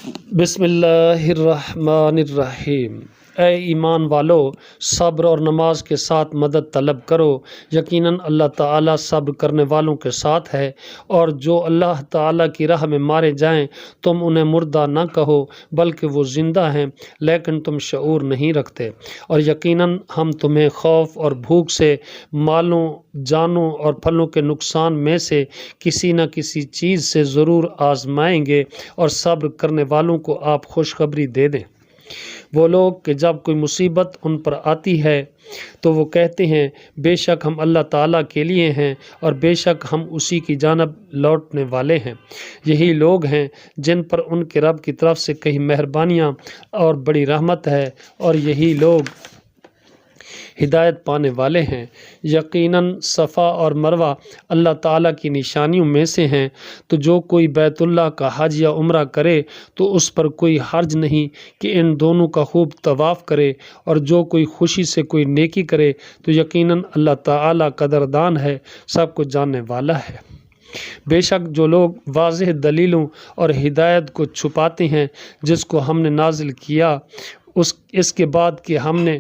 بسم اللہ الرحمن الرحیم۔ اے ایمان والو، صبر اور نماز کے ساتھ مدد طلب کرو، یقیناً اللہ تعالیٰ صبر کرنے والوں کے ساتھ ہے۔ اور جو اللہ تعالیٰ کی راہ میں مارے جائیں تم انہیں مردہ نہ کہو بلکہ وہ زندہ ہیں لیکن تم شعور نہیں رکھتے۔ اور یقیناً ہم تمہیں خوف اور بھوک سے، مالوں، جانوں اور پھلوں کے نقصان میں سے کسی نہ کسی چیز سے ضرور آزمائیں گے، اور صبر کرنے والوں کو آپ خوشخبری دے دیں۔ وہ لوگ کہ جب کوئی مصیبت ان پر آتی ہے تو وہ کہتے ہیں بے شک ہم اللہ تعالیٰ کے لیے ہیں اور بے شک ہم اسی کی جانب لوٹنے والے ہیں۔ یہی لوگ ہیں جن پر ان کے رب کی طرف سے کئی مہربانیاں اور بڑی رحمت ہے، اور یہی لوگ ہدایت پانے والے ہیں۔ یقیناً صفا اور مروہ اللہ تعالیٰ کی نشانیوں میں سے ہیں، تو جو کوئی بیت اللہ کا حج یا عمرہ کرے تو اس پر کوئی حرج نہیں کہ ان دونوں کا خوب طواف کرے، اور جو کوئی خوشی سے کوئی نیکی کرے تو یقیناً اللہ تعالیٰ قدردان ہے، سب کو جاننے والا ہے۔ بے شک جو لوگ واضح دلیلوں اور ہدایت کو چھپاتے ہیں جس کو ہم نے نازل کیا اس کے بعد کہ ہم نے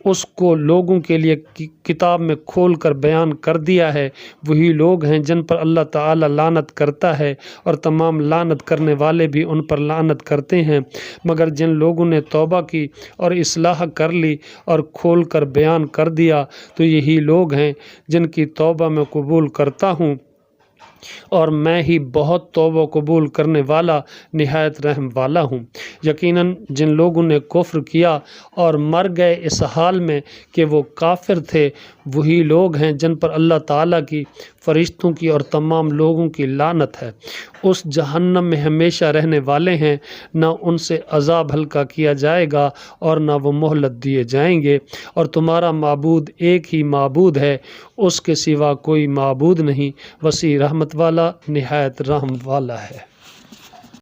اس کو لوگوں کے لیے کتاب میں کھول کر بیان کر دیا ہے، وہی لوگ ہیں جن پر اللہ تعالیٰ لعنت کرتا ہے، اور تمام لعنت کرنے والے بھی ان پر لعنت کرتے ہیں، مگر جن لوگوں نے توبہ کی اور اصلاح کر لی اور کھول کر بیان کر دیا تو یہی لوگ ہیں جن کی توبہ میں قبول کرتا ہوں، اور میں ہی بہت توبہ قبول کرنے والا نہایت رحم والا ہوں۔ یقیناً جن لوگوں نے کفر کیا اور مر گئے اس حال میں کہ وہ کافر تھے، وہی لوگ ہیں جن پر اللہ تعالیٰ کی، فرشتوں کی اور تمام لوگوں کی لعنت ہے۔ اس جہنم میں ہمیشہ رہنے والے ہیں، نہ ان سے عذاب ہلکا کیا جائے گا اور نہ وہ مہلت دیے جائیں گے۔ اور تمہارا معبود ایک ہی معبود ہے، اس کے سوا کوئی معبود نہیں، وسیع رحمت والا، نہایت رحم والا ہے۔